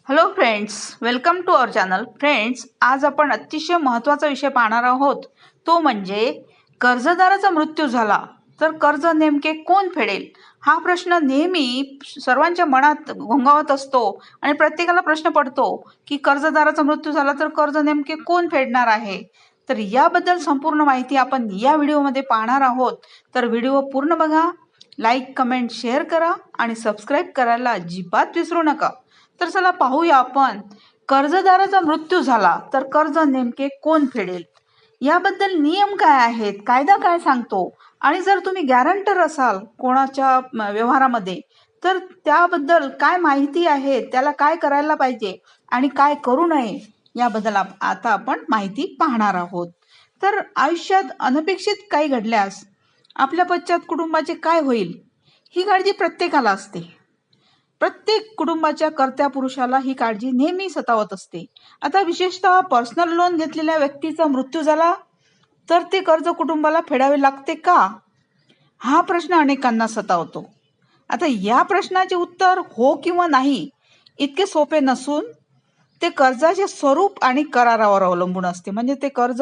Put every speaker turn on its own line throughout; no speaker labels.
Hello friends, welcome to our channel. Friends, आज आपण अतिशय महत्त्वाचा विषय पाहणार आहोत. तो म्हणजे कर्जदाराचा मृत्यू झाला तर कर्ज नेमके कोण फेडेल? हा प्रश्न नेहमी सर्वांच्या मनात घोंगावत असतो आणि प्रत्येकाला प्रश्न पडतो की कर्जदाराचा मृत्यू झाला तर कर्ज नेमके कोण फेडणार आहे. तर याबद्दल संपूर्ण माहिती आपण या व्हिडिओमध्ये पाहणार आहोत. तर व्हिडिओ पूर्ण बघा, लाईक, कमेंट, शेअर करा आणि सबस्क्राईब करायला अजिबात विसरू नका. तर चला पाहूया आपण, कर्जदाराचा मृत्यू झाला तर कर्ज नेमके कोण फेडेल, याबद्दल नियम काय आहेत, कायदा काय सांगतो, आणि जर तुम्ही गॅरंटर असाल कोणाच्या व्यवहारामध्ये तर त्याबद्दल काय माहिती आहे, त्याला काय करायला पाहिजे आणि काय करू नये, याबद्दल आता आपण माहिती पाहणार आहोत. तर आयुष्यात अनपेक्षित काही घडल्यास आपल्या पश्चात कुटुंबाचे काय होईल, ही काळजी प्रत्येकाला असते. प्रत्येक कुटुंबाच्या कर्त्या पुरुषाला ही काळजी नेहमी सतावत असते. आता विशेषतः पर्सनल लोन घेतलेल्या व्यक्तीचा मृत्यू झाला तर ते कर्ज कुटुंबाला फेडावे लागते का, हा प्रश्न अनेकांना सतावतो. आता या प्रश्नाचे उत्तर हो किंवा नाही इतके सोपे नसून ते कर्जाचे स्वरूप आणि करारावर अवलंबून असते. म्हणजे ते कर्ज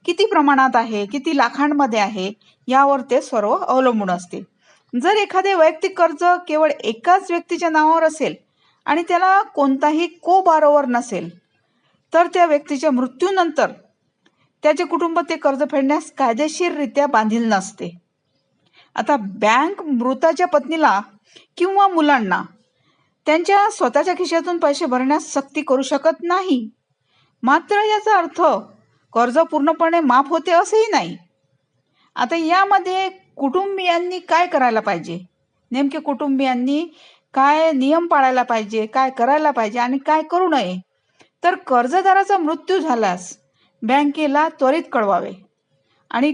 किती प्रमाणात आहे, किती लाखांमध्ये आहे, यावर ते सर्व अवलंबून असते. जर एखादे वैयक्तिक कर्ज केवळ एकाच व्यक्तीच्या नावावर असेल आणि त्याला कोणताही को बॉरोवर नसेल तर त्या व्यक्तीच्या मृत्यूनंतर त्याचे कुटुंब ते कर्ज फेडण्यास कायदेशीररित्या बांधील नसते. आता बँक मृताच्या पत्नीला किंवा मुलांना त्यांच्या स्वतःच्या खिशातून पैसे भरण्यास सक्ती करू शकत नाही. मात्र याचा अर्थ कर्ज पूर्णपणे माफ होते असेही नाही. आता यामध्ये कुटुंबियांनी काय करायला पाहिजे, नेमके कुटुंबियांनी काय नियम पाळायला पाहिजे, काय करायला पाहिजे आणि काय करू नये. तर कर्जदाराचा मृत्यू झाल्यास बँकेला त्वरित कळवावे आणि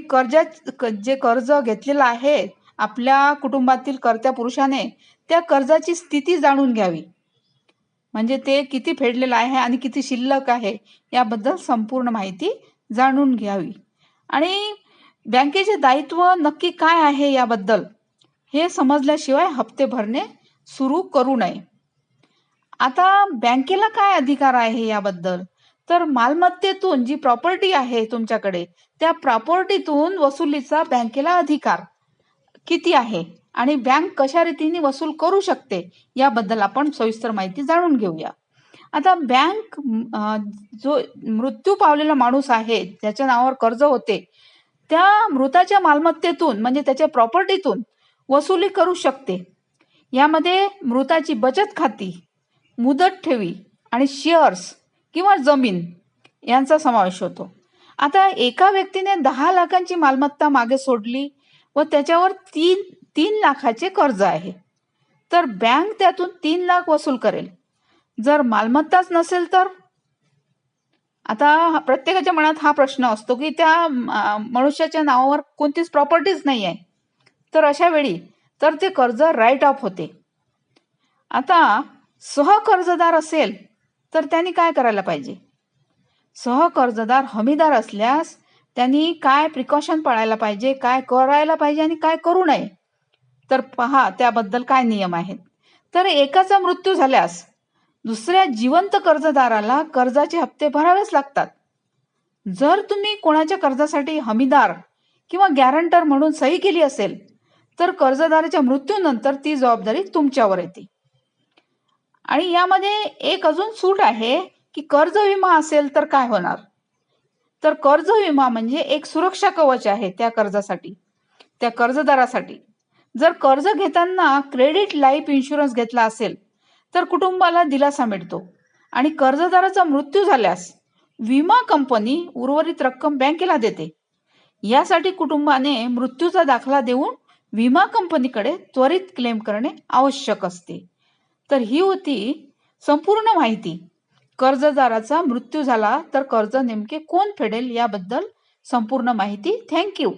जे कर्ज घेतलेलं आहे आपल्या कुटुंबातील कर्त्या पुरुषाने त्या कर्जाची स्थिती जाणून घ्यावी. म्हणजे ते किती फेडलेलं आहे आणि किती शिल्लक आहे याबद्दल संपूर्ण माहिती जाणून घ्यावी. आणि बँकेचे दायित्व नक्की काय आहे याबद्दल हे समजल्याशिवाय हप्ते भरणे सुरू करू नये. आता बँकेला काय अधिकार आहे याबद्दल, तर मालमत्तेतून जी प्रॉपर्टी आहे तुमच्याकडे त्या प्रॉपर्टीतून वसुलीचा बँकेला अधिकार किती आहे आणि बँक कशा रीतीने वसूल करू शकते याबद्दल आपण सविस्तर माहिती जाणून घेऊया. आता बँक जो मृत्यू पावलेला माणूस आहे ज्याच्या नावावर कर्ज होते त्या मृताच्या मालमत्तेतून म्हणजे त्याच्या प्रॉपर्टीतून वसुली करू शकते. यामध्ये मृताची बचत खाती, मुदत ठेवी आणि शेअर्स किंवा जमीन यांचा समावेश होतो. आता एका व्यक्तीने 10 लाखांची मालमत्ता मागे सोडली व त्याच्यावर 3 लाखाचे कर्ज आहे तर बँक त्यातून 3 लाख वसूल करेल. जर मालमत्ताच नसेल तर, आता प्रत्येकाच्या मनात हा प्रश्न असतो की त्या मनुष्याच्या नावावर कोणतीच प्रॉपर्टीच नाही आहे तर अशा वेळी तर ते कर्ज राईट ऑफ होते. आता सहकर्जदार असेल तर त्यांनी काय करायला पाहिजे, सहकर्जदार हमीदार असल्यास त्यांनी काय प्रिकॉशन पाळायला पाहिजे, काय करायला पाहिजे आणि काय करू नये, तर पहा त्याबद्दल काय नियम आहेत. तर एकाचा मृत्यू झाल्यास दुसऱ्या जिवंत कर्जदाराला कर्जाचे हप्ते भरावेच लागतात. जर तुम्ही कोणाच्या कर्जासाठी हमीदार किंवा गॅरंटर म्हणून सही केली असेल तर कर्जदाराच्या मृत्यूनंतर ती जबाबदारी तुमच्यावर येते. आणि यामध्ये एक अजून सूट आहे की कर्ज विमा असेल तर काय होणार, तर कर्ज विमा म्हणजे एक सुरक्षा कवच आहे त्या कर्जासाठी, त्या कर्जदारासाठी. जर कर्ज घेताना क्रेडिट लाईफ इन्शुरन्स घेतला असेल तर कुटुंबाला दिलासा मिळतो आणि कर्जदाराचा मृत्यू झाल्यास विमा कंपनी उर्वरित रक्कम बँकेला देते. यासाठी कुटुंबाने मृत्यूचा दाखला देऊन विमा कंपनीकडे त्वरित क्लेम करणे आवश्यक असते. तर ही होती संपूर्ण माहिती. कर्जदाराचा मृत्यू झाला तर कर्ज नेमके कोण फेडेल याबद्दल संपूर्ण माहिती. थँक्यू.